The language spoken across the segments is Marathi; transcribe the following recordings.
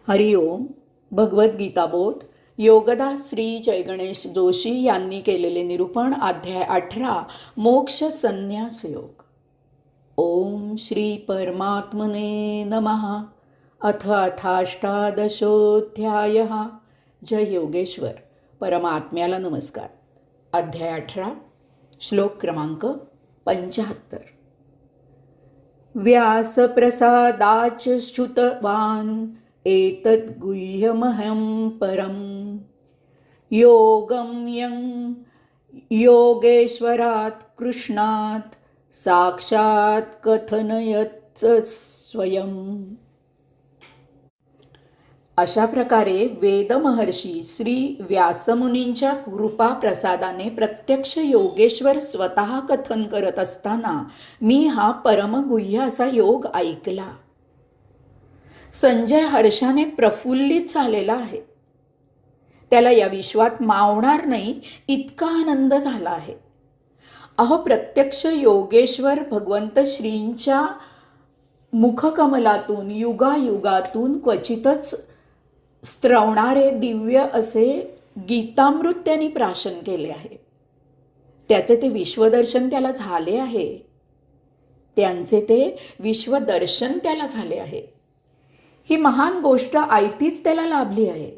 हरिओम. भगवद्गीता बोध योगदास श्री जयगणेश जोशी यांनी केलेले निरूपण. अध्याय 18 मोक्ष संन्यास योग. ओम श्री परमात्मने नमः. अथ अथाष्टादशोऽध्यायः. जय योगेश्वर. परमात्म्याला नमस्कार. अध्याय 18 श्लोक क्रमांक 75. व्यासप्रसादाच श्रुतवान् एतद्गुह्यमहं परं योगं यं योगेश्वरात् कृष्णात् साक्षात् कथनयत् स्वयं. अशा प्रकारे वेदमहर्षी श्री व्यासमुनींच्या कृपा प्रसादाने प्रत्यक्ष योगेश्वर स्वतः कथन करत असताना मी हा परमगुह्य असा योग ऐकला. संजय हर्षाने प्रफुल्लित झालेला आहे. त्याला या विश्वात मावणार नाही इतका आनंद झाला आहे. अहो, प्रत्यक्ष योगेश्वर भगवंत श्रींच्या मुखकमलातून युगायुगातून क्वचितच स्त्रवणारे दिव्य असे गीतामृत त्यांनी प्राशन केले आहे. त्याचे ते विश्वदर्शन त्याला झाले आहे. त्यांचे ते विश्वदर्शन त्याला झाले आहे. ही महान गोष्ट आयतीच त्याला लाभली आहे.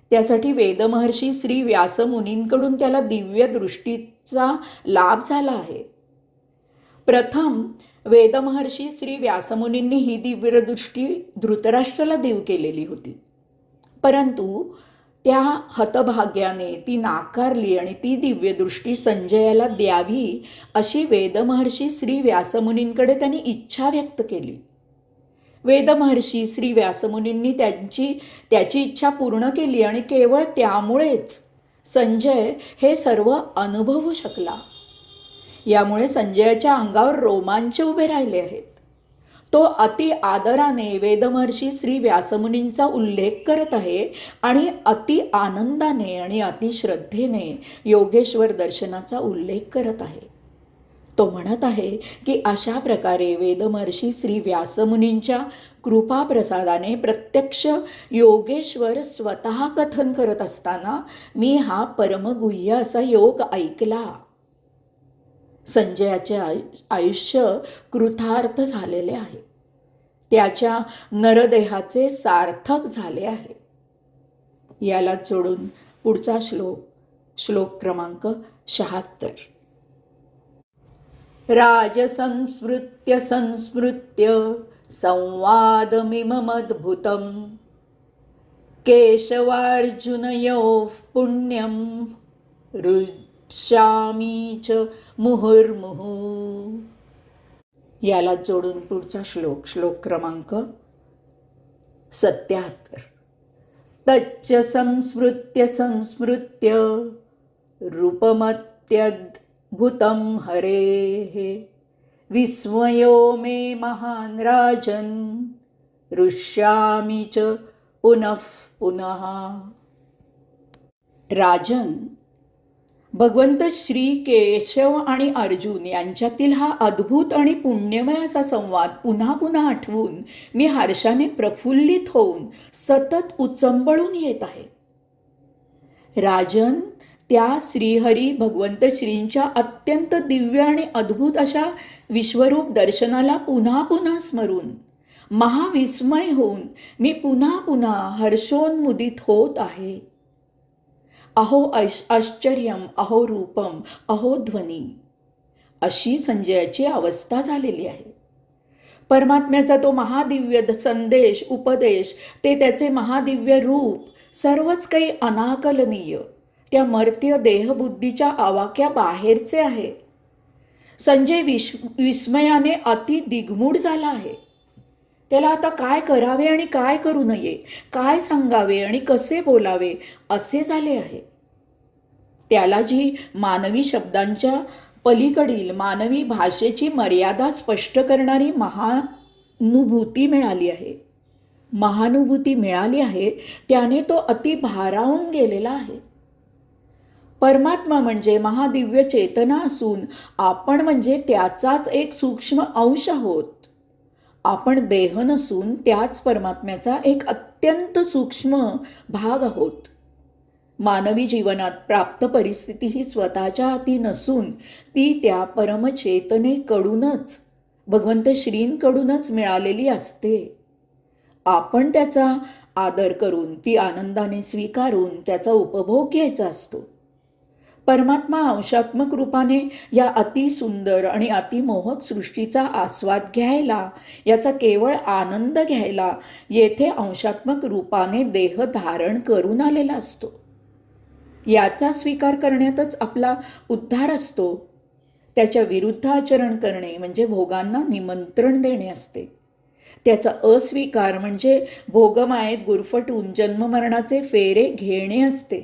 त्यासाठी वेदमहर्षी श्री व्यासमुनींकडून त्याला दिव्य दृष्टीचा लाभ झाला आहे. प्रथम वेदमहर्षी श्री व्यासमुनींनी ही दिव्य दृष्टी धृतराष्ट्राला देव केलेली होती. परंतु त्या हतभाग्याने ती नाकारली आणि ती दिव्य दृष्टी संजयाला द्यावी अशी वेदमहर्षी श्री व्यासमुनींकडे त्यांनी इच्छा व्यक्त केली. वेदमहर्षी श्री व्यासमुनींनी त्याची इच्छा पूर्ण केली आणि केवळ त्यामुळेच संजय हे सर्व अनुभवू शकला. यामुळे संजयाच्या अंगावर रोमांच उभे राहिले आहेत. तो अति आदराने वेदमहर्षी श्री व्यासमुनींचा उल्लेख करत आहे आणि अति आनंदाने आणि अति श्रद्धेने योगेश्वर दर्शनाचा उल्लेख करत आहे. तो म्हणत आहे की अशा प्रकारे वेदमहर्षी श्री व्यासमुनींच्या कृपा प्रसादाने प्रत्यक्ष योगेश्वर स्वतः कथन करत असताना मी हा परमगुह्य असा योग ऐकला. संजयाचे आयुष्य कृतार्थ झालेले आहे. त्याच्या नरदेहाचे सार्थक झाले आहे. याला जोडून पुढचा श्लोक क्रमांक 76. राजसंस्मृत्य संस्मृत्य संवादमिममद्भुतं केशवार्जुनयोः पुण्यं रुष्यामि च मुहुर्मुहुः. याला जोडून पुढचा श्लोक क्रमांक 77. तच्च संस्मृत्य संस्मृत्य रूपमत्यद्भुतं हरेः विस्मयो मे महान् राजन् रुष्यामि च पुनः पुनः. राजन, भगवंत श्री केशव आणि अर्जुन यांच्यातील हा अद्भुत आणि पुण्यमय असा संवाद पुन्हा पुन्हा आठवून मी हर्षाने प्रफुल्लित होऊन सतत उचंबळून येत आहे. राजन, त्या श्रीहरी भगवंत श्रींच्या अत्यंत दिव्य आणि अद्भुत अशा विश्वरूप दर्शनाला पुन्हा पुन्हा स्मरून महाविस्मय होऊन मी पुन्हा पुन्हा हर्षोन्मुदित होत आहे. अहो आश्चर्यम, अहो रूपम, अहो ध्वनी, अशी संजयाची अवस्था झालेली आहे. परमात्म्याचा तो महादिव्य संदेश, उपदेश, ते त्याचे महादिव्य रूप सर्वच काही अनाकलनीय, त्या मर्त्य देहबुद्धीच्या आवाक्या बाहेरचे आहे. संजय विस्मयाने अति दिग्मूढ झाला आहे. त्याला आता काय करावे आणि काय करू नये, काय सांगावे आणि कसे बोलावे असे झाले आहे. त्याला जी मानवी शब्दांच्या पलीकडील मानवी भाषेची मर्यादा स्पष्ट करणारी महानुभूती मिळाली आहे. त्याने तो अति भारावून गेलेला आहे. परमात्मा म्हणजे महादिव्य चेतना असून आपण म्हणजे त्याचाच एक सूक्ष्म अंश आहोत. आपण देह नसून त्याच परमात्म्याचा एक अत्यंत सूक्ष्म भाग आहोत. मानवी जीवनात प्राप्त परिस्थिती ही स्वतःच्या हाती नसून ती त्या परमचेतनेकडूनच, भगवंत श्रींकडूनच मिळालेली असते. आपण त्याचा आदर करून, ती आनंदाने स्वीकारून त्याचा उपभोग घ्यायचा असतो. परमात्मा अंशात्मक रूपाने या अतिसुंदर आणि अतिमोहक सृष्टीचा आस्वाद घ्यायला, याचा केवळ आनंद घ्यायला येथे अंशात्मक रूपाने देह धारण करून आलेला असतो. याचा स्वीकार करण्यातच आपला उद्धार असतो. त्याच्या विरुद्ध आचरण करणे म्हणजे भोगांना निमंत्रण देणे असते. त्याचा अस्वीकार म्हणजे भोगमायेत गुरफटून जन्ममरणाचे फेरे घेणे असते.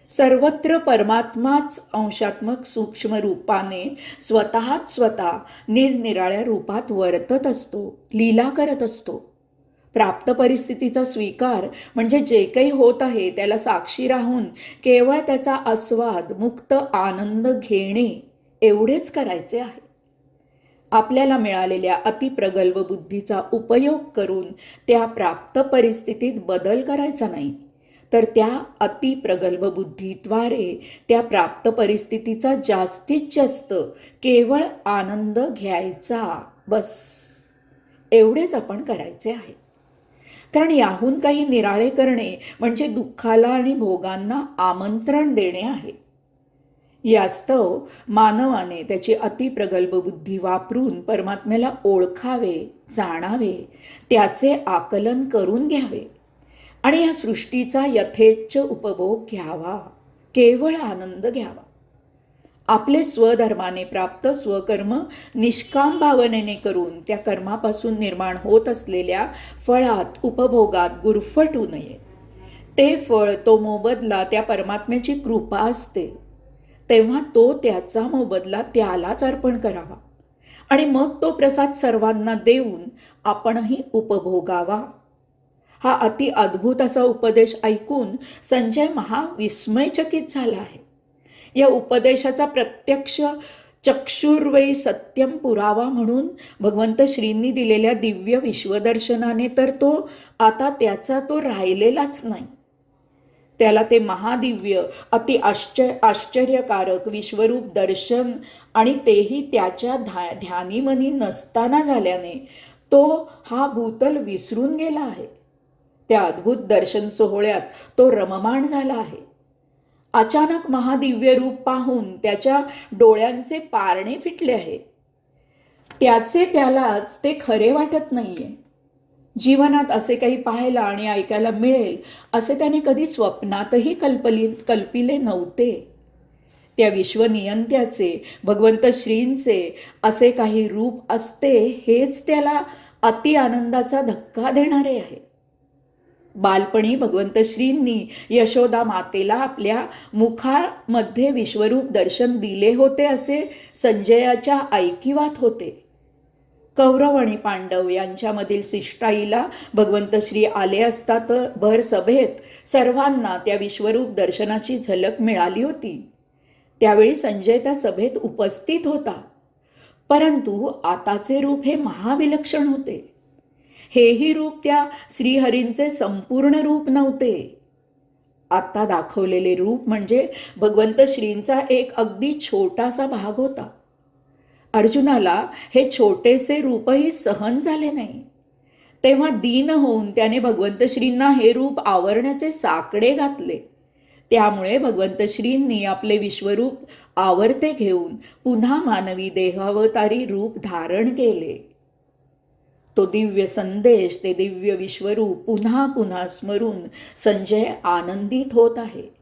सर्वत्र परमात्माच अंशात्मक सूक्ष्म रूपाने स्वतः निरनिराळ्या रूपात वर्तत असतो, लीला करत असतो. प्राप्त परिस्थितीचा स्वीकार म्हणजे जे काही होत आहे त्याला साक्षी राहून केवळ त्याचा आस्वाद, मुक्त आनंद घेणे एवढेच करायचे आहे. आपल्याला मिळालेल्या अतिप्रगल्भ बुद्धीचा उपयोग करून त्या प्राप्त परिस्थितीत बदल करायचा नाही, तर त्या अतिप्रगल्भ बुद्धीद्वारे त्या प्राप्त परिस्थितीचा जास्तीत जास्त केवळ आनंद घ्यायचा, बस एवढेच आपण करायचे आहे. कारण याहून काही निराळे करणे म्हणजे दुःखाला आणि भोगांना आमंत्रण देणे आहे. यास्तव मानवाने त्याची अतिप्रगल्भ बुद्धी वापरून परमात्म्याला ओळखावे, जाणावे, त्याचे आकलन करून घ्यावे आणि या सृष्टीचा यथेच्छ उपभोग घ्यावा, केवळ आनंद घ्यावा. आपले स्वधर्माने प्राप्त स्वकर्म निष्काम भावनेने करून त्या कर्मापासून निर्माण होत असलेल्या फळात, उपभोगात गुरफटू नये. ते फळ, तो मोबदला त्या परमात्म्याची कृपा असते. तेव्हा तो त्याचा मोबदला त्यालाच अर्पण करावा आणि मग तो प्रसाद सर्वांना देऊन आपणही उपभोगावा. हा अति अद्भुत असा उपदेश ऐकून संजय महाविस्मयचकित झाला आहे. या उपदेशाचा प्रत्यक्ष चक्षुर्वै सत्यम पुरावा म्हणून भगवंत श्रींनी दिलेल्या दिव्य विश्वदर्शनाने तर तो आता त्याचा तो राहिलेलाच नाही. त्याला ते महादिव्य अति आश्चर्यकारक विश्वरूप दर्शन आणि तेही त्याच्या ध्यानीमनी नसताना झाल्याने तो हा भूतल विसरून गेला आहे. त्या अद्भुत दर्शन सोहळ्यात तो रममाण झाला आहे. अचानक महादिव्य रूप पाहून त्याच्या डोळ्यांचे पारणे फिटले आहे. त्याचे त्यालाच ते खरे वाटत नाहीये. जीवनात असे काही पाहायला आणि ऐकायला मिळेल असे त्याने कधी स्वप्नातही कल्पिले नव्हते. त्या विश्वनियंत्याचे, भगवंत श्रींचे असे काही रूप असते हेच त्याला अति आनंदाचा धक्का देणारे आहे. बालपणी भगवंत श्रींनी यशोदा मातेला आपल्या मुखामध्ये विश्वरूप दर्शन दिले होते असे संजयाच्या ऐकिवात होते. कौरव आणि पांडव यांच्यामधील शिष्टाईला भगवंत श्री आले असता तर भर सभेत सर्वांना त्या विश्वरूप दर्शनाची झलक मिळाली होती. त्यावेळी संजय त्या सभेत उपस्थित होता. परंतु आताचे रूप हे महाविलक्षण होते. हेही रूप त्या श्रीहरींचे संपूर्ण रूप नव्हते. आता दाखवलेले रूप म्हणजे भगवंत श्रींचा एक अगदी छोटासा भाग होता. अर्जुनाला हे छोटेसे रूपही सहन झाले नाही. तेव्हा दीन होऊन त्याने भगवंत श्रींना हे रूप आवरण्याचे साकडे घातले. त्यामुळे भगवंत श्रींनी आपले विश्वरूप आवरते घेऊन पुन्हा मानवी देहावतारी रूप धारण केले. तो दिव्य संदेश, ते दिव्य विश्वरूप पुन्हा पुन्हा स्मरून संजय आनंदित होत आहे.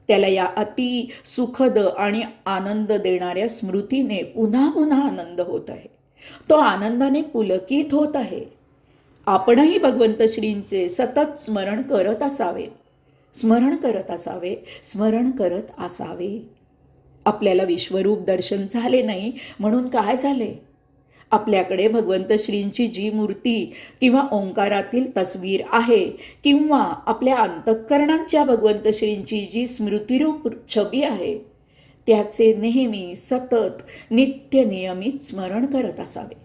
त्याला या अति सुखद आणि आनंद देणाऱ्या स्मृतीने पुन्हा पुन्हा आनंद होत आहे. तो आनंदाने पुलकित होत आहे. आपणही भगवंत श्रींचे सतत स्मरण करत असावे, स्मरण करत असावे, स्मरण करत असावे. आपल्याला विश्वरूप दर्शन झाले नाही म्हणून काय झाले? आपल्याकडे भगवंत श्रींची जी मूर्ती किंवा ओंकारातील तस्वीर आहे किंवा आपल्या अंतःकरणात ज्या भगवंत श्रींची जी स्मृतिरूप छबी आहे त्याचे नेहमी सतत नित्य नियमित स्मरण करत असावे.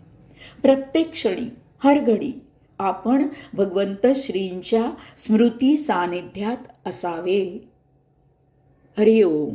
प्रत्येक क्षणी, हर घडी आपण भगवंत श्रींच्या स्मृती सानिध्यात असावे. हरिओम.